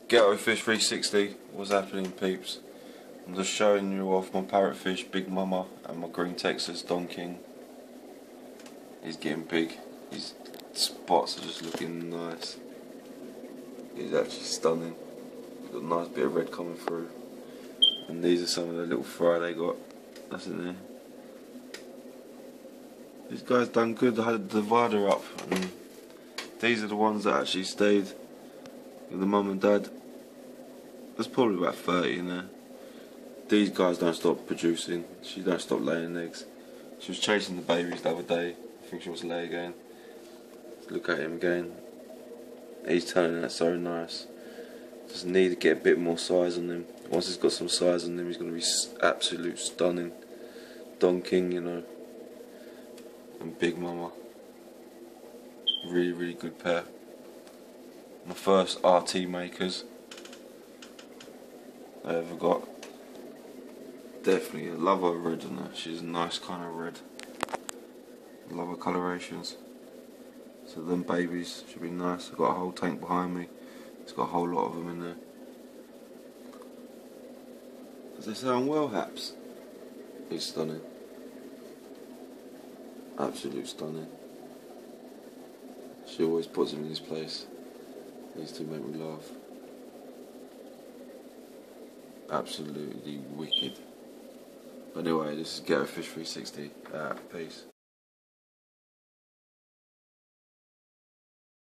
Ghetto Fish 360, what's happening, peeps? I'm just showing you off my parrotfish, Big Mama, and my green Texas Don King. He's getting big, his spots are just looking nice. He's actually stunning. He's got a nice bit of red coming through. And these are some of the little fry they got. That's in there. These guys done good. I had the divider up, and these are the ones that actually stayed with the mum and dad. There's probably about 30 in there. These guys don't stop producing. She don't stop laying eggs. She was chasing the babies the other day. I think she wants to lay again. Let's look at him again. He's turning out so nice. Just need to get a bit more size on him. Once he's got some size on him, he's going to be absolute stunning. Don King, you know. And Big Mama. Really, really good pair. My first RT makers I ever got. Definitely, I love her red on her. She's a nice kind of red. I love her colorations. So them babies should be nice. I've got a whole tank behind me. It's got a whole lot of them in there. Does they sound well, Haps? He's stunning. Absolute stunning. She always puts him in his place. These two make me laugh. Absolutely wicked. But anyway, this is Ghetto Fish 360. Peace.